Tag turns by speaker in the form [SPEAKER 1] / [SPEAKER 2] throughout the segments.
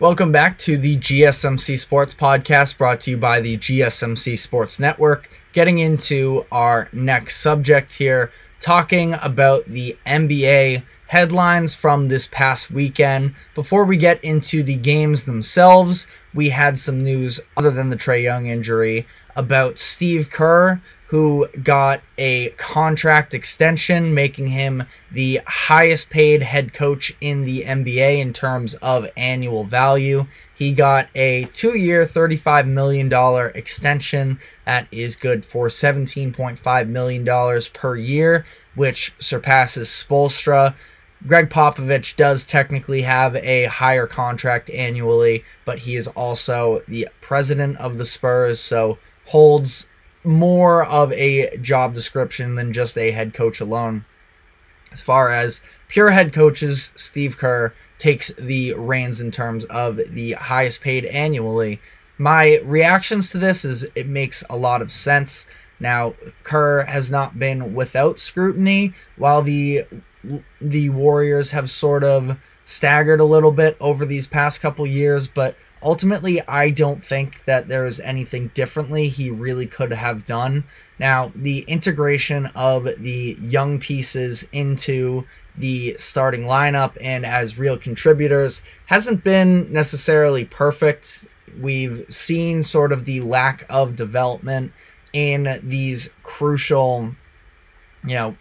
[SPEAKER 1] Welcome back to the GSMC Sports Podcast, brought to you by the GSMC Sports Network. Getting into our next subject here, talking about the NBA headlines from this past weekend. Before we get into the games themselves, we had some news other than the Trae Young injury about Steve Kerr, who got a contract extension, making him the highest paid head coach in the NBA in terms of annual value. He got a 2-year, $35 million extension that is good for $17.5 million per year, which surpasses Spoelstra. Greg Popovich does technically have a higher contract annually, but he is also the president of the Spurs, so holds more of a job description than just a head coach alone. As far as pure head coaches, Steve Kerr takes the reins in terms of the highest paid annually. My reactions to this is it makes a lot of sense. Now, Kerr has not been without scrutiny, while the Warriors have sort of staggered a little bit over these past couple years, but ultimately, I don't think that there is anything differently he really could have done. Now, the integration of the young pieces into the starting lineup and as real contributors hasn't been necessarily perfect. We've seen sort of the lack of development in these crucial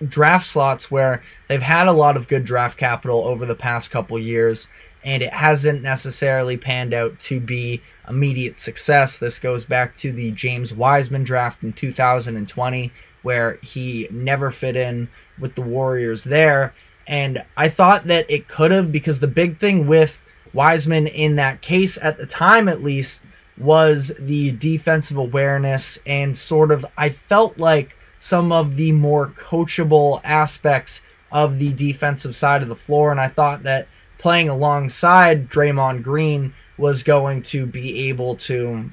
[SPEAKER 1] draft slots where they've had a lot of good draft capital over the past couple years, and it hasn't necessarily panned out to be immediate success. This goes back to the James Wiseman draft in 2020, where he never fit in with the Warriors there. And I thought that it could have, because the big thing with Wiseman in that case, at the time at least, was the defensive awareness and sort of, I felt like, some of the more coachable aspects of the defensive side of the floor. And I thought that playing alongside Draymond Green was going to be able to,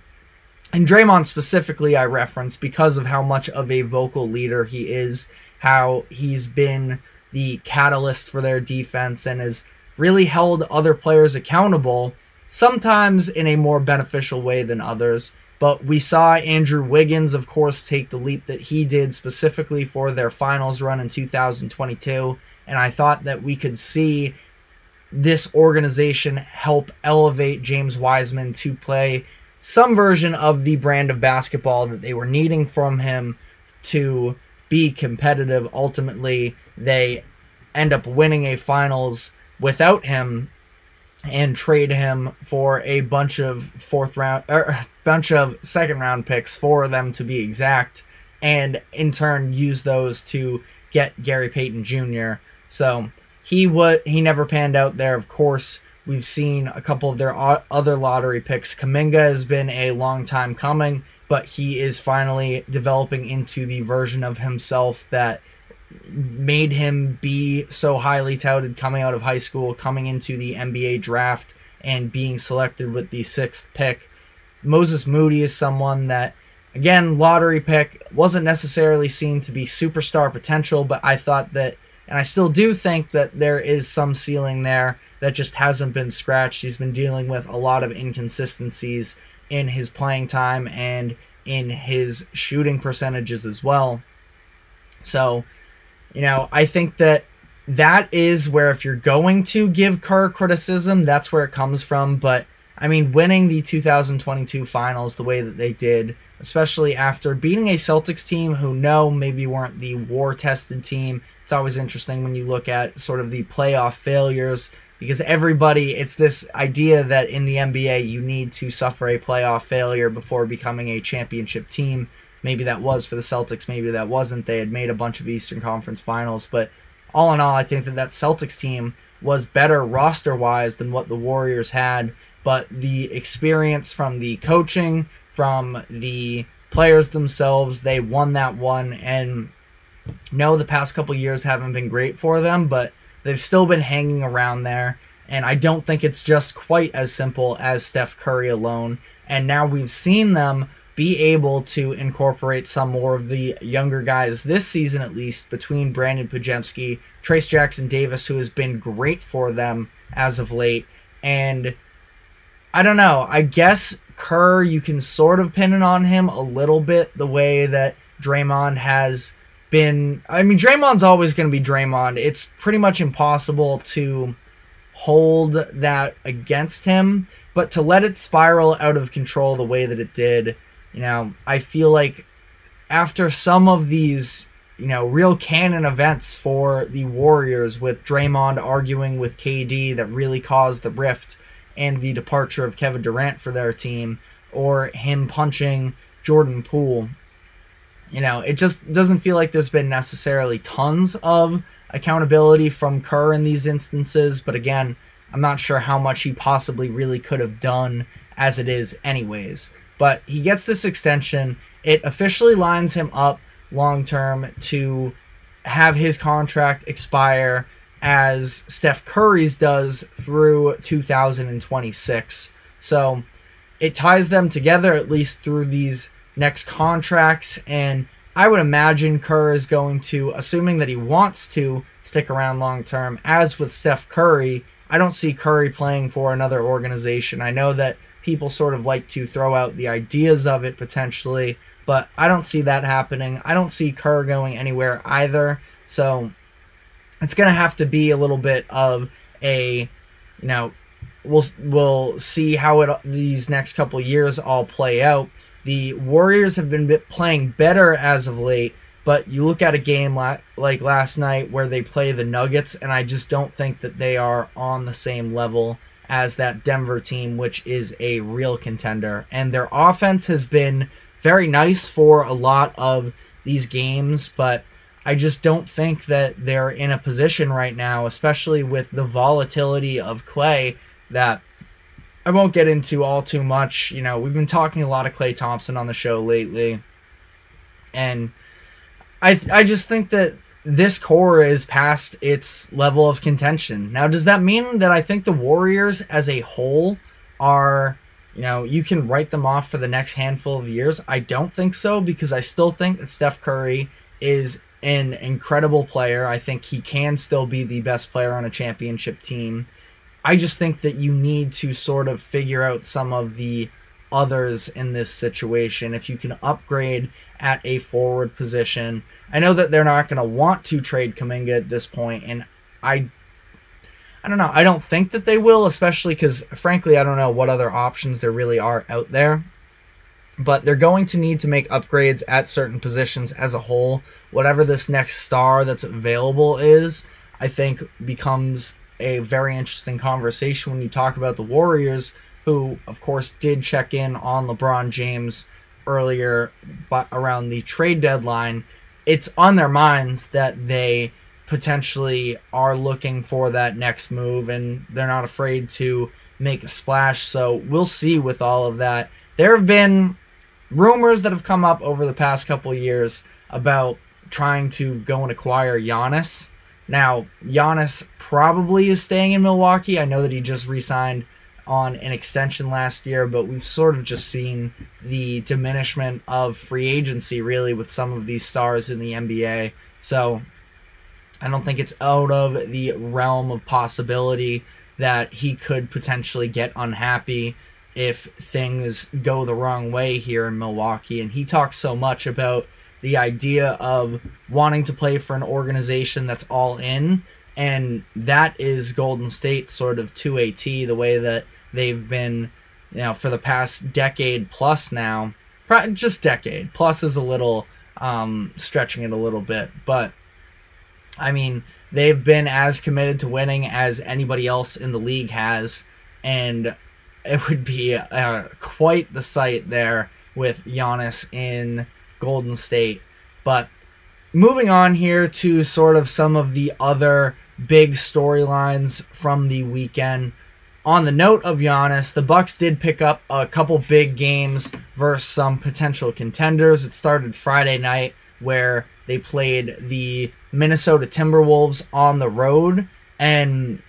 [SPEAKER 1] and Draymond specifically I reference because of how much of a vocal leader he is, how he's been the catalyst for their defense and has really held other players accountable, sometimes in a more beneficial way than others. But we saw Andrew Wiggins, of course, take the leap that he did specifically for their finals run in 2022, and I thought that we could see this organization help elevate James Wiseman to play some version of the brand of basketball that they were needing from him to be competitive. Ultimately, they end up winning a finals without him and trade him for a bunch of second round picks, for them to be exact, and in turn use those to get Gary Payton Jr. So he never panned out there. Of course, we've seen a couple of their other lottery picks. Kuminga has been a long time coming, but he is finally developing into the version of himself that made him be so highly touted coming out of high school, coming into the NBA draft, and being selected with the 6th pick. Moses Moody is someone that, again, lottery pick, wasn't necessarily seen to be superstar potential, but I thought that, and I still do think that there is some ceiling there that just hasn't been scratched. He's been dealing with a lot of inconsistencies in his playing time and in his shooting percentages as well. So, I think that is where, if you're going to give Kerr criticism, that's where it comes from. But, winning the 2022 finals the way that they did, especially after beating a Celtics team who maybe weren't the war-tested team. It's always interesting when you look at sort of the playoff failures, because it's this idea that in the NBA you need to suffer a playoff failure before becoming a championship team. Maybe that was for the Celtics, maybe that wasn't. They had made a bunch of Eastern Conference finals, but all in all, I think that Celtics team was better roster-wise than what the Warriors had, but the experience from the coaching, from the players themselves, they won that one. And the past couple years haven't been great for them, but they've still been hanging around there, and I don't think it's just quite as simple as Steph Curry alone. And now we've seen them be able to incorporate some more of the younger guys this season, at least, between Brandon Podziemski, Trayce Jackson-Davis, who has been great for them as of late, and I don't know. I guess Kerr, you can sort of pin it on him a little bit, the way that Draymond has been. I mean, Draymond's always going to be Draymond. It's pretty much impossible to hold that against him, but to let it spiral out of control the way that it did, I feel like after some of these, real canon events for the Warriors, with Draymond arguing with KD that really caused the rift and the departure of Kevin Durant for their team, or him punching Jordan Poole, it just doesn't feel like there's been necessarily tons of accountability from Kerr in these instances. But again, I'm not sure how much he possibly really could have done as it is anyways. But he gets this extension. It officially lines him up long-term to have his contract expire as Steph Curry's does through 2026. So it ties them together, at least through these next contracts. And I would imagine Kerr is going to, assuming that he wants to stick around long-term, as with Steph Curry, I don't see Curry playing for another organization. I know that people sort of like to throw out the ideas of it potentially, but I don't see that happening. I don't see Kerr going anywhere either. So it's going to have to be a little bit of a, we'll see how these next couple years all play out. The Warriors have been playing better as of late, but you look at a game like last night where they play the Nuggets, and I just don't think that they are on the same level as that Denver team, which is a real contender. And their offense has been very nice for a lot of these games, but I just don't think that they're in a position right now, especially with the volatility of Klay, that I won't get into all too much. We've been talking a lot of Klay Thompson on the show lately, and I just think that this core is past its level of contention. Now, does that mean that I think the Warriors as a whole are, you can write them off for the next handful of years? I don't think so, because I still think that Steph Curry is an incredible player. I think he can still be the best player on a championship team. I just think that you need to sort of figure out some of the others in this situation. If you can upgrade at a forward position, I know that they're not going to want to trade Kuminga at this point, and I don't know. I don't think that they will, especially because, frankly, I don't know what other options there really are out there. But they're going to need to make upgrades at certain positions as a whole. Whatever this next star that's available is, I think becomes a very interesting conversation when you talk about the Warriors, who, of course, did check in on LeBron James earlier, but around the trade deadline. It's on their minds that they potentially are looking for that next move, and they're not afraid to make a splash. So we'll see with all of that. There have been rumors that have come up over the past couple of years about trying to go and acquire Giannis. Now, Giannis probably is staying in Milwaukee. I know that he just re-signed on an extension last year, but we've sort of just seen the diminishment of free agency, really, with some of these stars in the NBA. So I don't think it's out of the realm of possibility that he could potentially get unhappy if things go the wrong way here in Milwaukee. And he talks so much about the idea of wanting to play for an organization that's all in, and that is Golden State sort of to a T, the way that they've been, for the past decade plus now. Just decade. Plus is a little stretching it a little bit, but I mean, they've been as committed to winning as anybody else in the league has, and it would be quite the sight there with Giannis in Golden State. But moving on here to sort of some of the other big storylines from the weekend. On the note of Giannis, the Bucks did pick up a couple big games versus some potential contenders. It started Friday night, where they played the Minnesota Timberwolves on the road and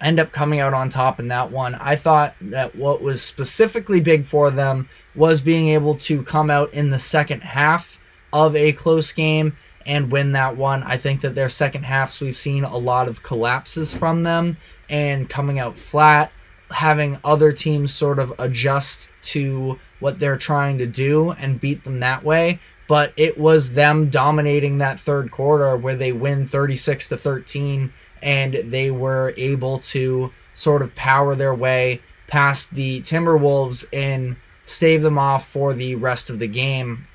[SPEAKER 1] end up coming out on top in that one. I thought that what was specifically big for them was being able to come out in the second half of a close game and win that one. I think that their second halves, we've seen a lot of collapses from them and coming out flat. having other teams sort of adjust to what they're trying to do and beat them that way. But it was them dominating that third quarter where they win 36-13, and they were able to sort of power their way past the Timberwolves and stave them off for the rest of the game.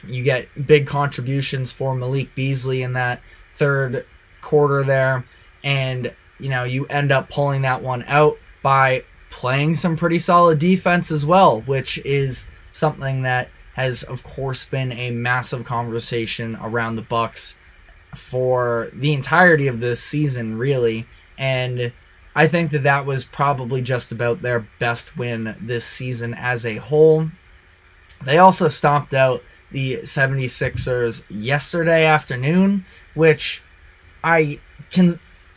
[SPEAKER 1] You get big contributions for Malik Beasley in that third quarter there, and you end up pulling that one out by playing some pretty solid defense as well, which is something that has of course been a massive conversation around the Bucks for the entirety of this season, really. And I think that was probably just about their best win this season as a whole. They also stomped out the 76ers yesterday afternoon, which I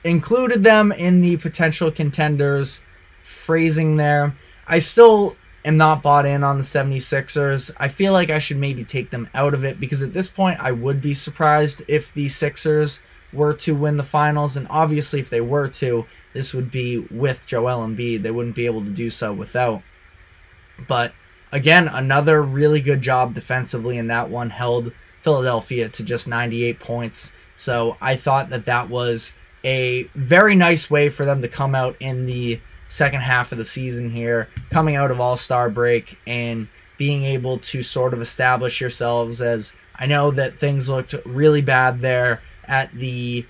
[SPEAKER 1] included them in the potential contenders phrasing there. I still am not bought in on the 76ers. I feel like I should maybe take them out of it, because at this point I would be surprised if the Sixers were to win the finals, and obviously if they were to, this would be with Joel Embiid. They wouldn't be able to do so without. But again, another really good job defensively in that one, held Philadelphia to just 98 points. So I thought that was a very nice way for them to come out in the second half of the season here, coming out of All-Star break and being able to sort of establish yourselves, as I know that things looked really bad there at the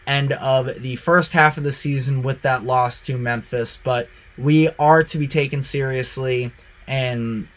[SPEAKER 1] end of the first half of the season with that loss to Memphis, but we are to be taken seriously, and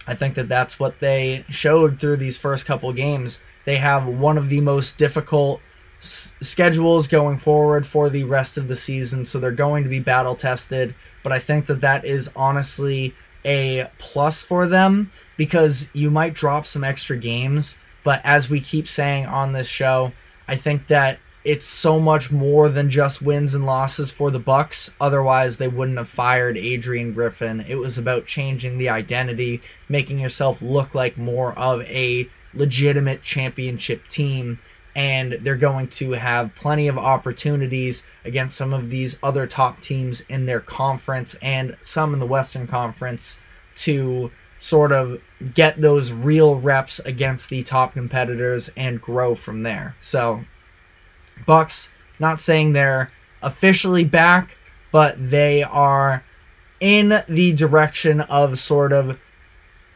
[SPEAKER 1] I think that's what they showed through these first couple games. They have one of the most difficult schedules going forward for the rest of the season, so they're going to be battle tested, but I think that is honestly a plus for them, because you might drop some extra games, but as we keep saying on this show, I think that it's so much more than just wins and losses for the Bucks. Otherwise they wouldn't have fired Adrian Griffin. It was about changing the identity, making yourself look like more of a legitimate championship team, and they're going to have plenty of opportunities against some of these other top teams in their conference and some in the Western Conference to sort of get those real reps against the top competitors and grow from there. So Bucks, not saying they're officially back, but they are in the direction of sort of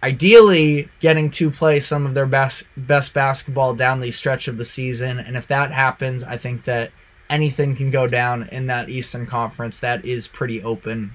[SPEAKER 1] ideally getting to play some of their best basketball down the stretch of the season. And if that happens, I think that anything can go down in that Eastern Conference. That is pretty open.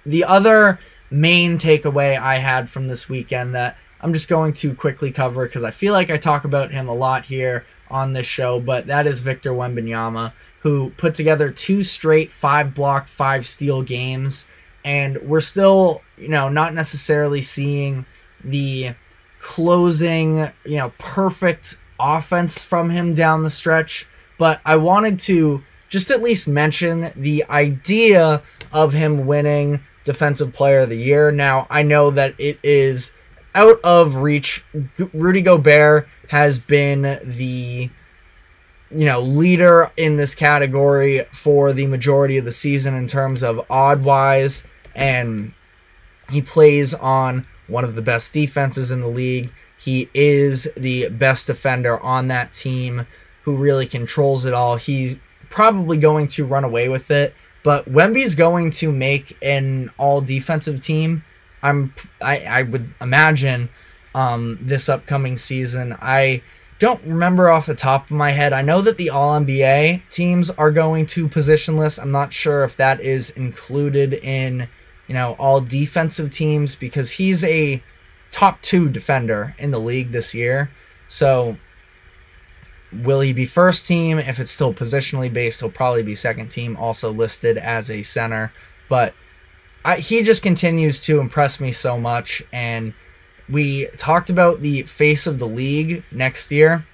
[SPEAKER 1] The other main takeaway I had from this weekend that I'm just going to quickly cover, because I feel like I talk about him a lot here on this show, but that is Victor Wembenyama, who put together 2 straight 5-block, 5-steal games. And we're still, not necessarily seeing the closing, perfect offense from him down the stretch. But I wanted to just at least mention the idea of him winning Defensive Player of the Year. Now, I know that it is out of reach. Rudy Gobert has been the leader in this category for the majority of the season in terms of odd-wise, and he plays on one of the best defenses in the league. He is the best defender on that team who really controls it all. He's probably going to run away with it, but Wemby's going to make an all-defensive team. I would imagine this upcoming season. I don't remember off the top of my head. I know that the All-NBA teams are going to positionless. I'm not sure if that is included in all defensive teams, because he's a top 2 defender in the league this year. So will he be first team? If it's still positionally based, he'll probably be second team, also listed as a center. But he just continues to impress me so much. And we talked about the face of the league next year.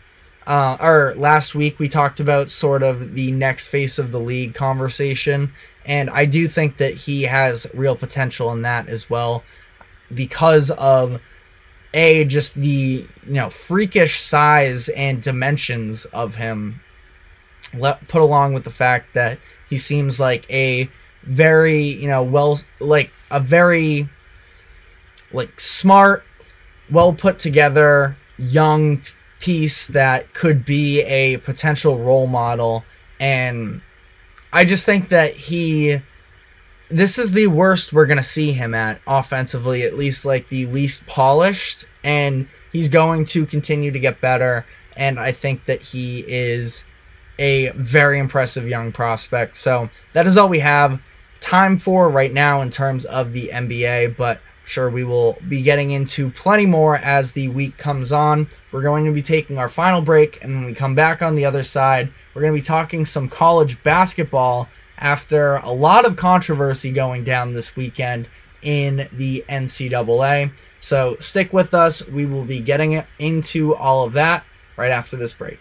[SPEAKER 1] Or last week we talked about sort of the next face of the league conversation. And I do think that he has real potential in that as well, because of just the freakish size and dimensions of him, put along with the fact that he seems like a very, a very smart, well put together young piece that could be a potential role model. And I just think that this is the worst we're going to see him at offensively, at least the least polished, and he's going to continue to get better. And I think that he is a very impressive young prospect. So that is all we have time for right now in terms of the NBA, but sure, we will be getting into plenty more as the week comes on. We're going to be taking our final break, and when we come back on the other side, we're going to be talking some college basketball after a lot of controversy going down this weekend in the NCAA. So stick with us. We will be getting into all of that right after this break.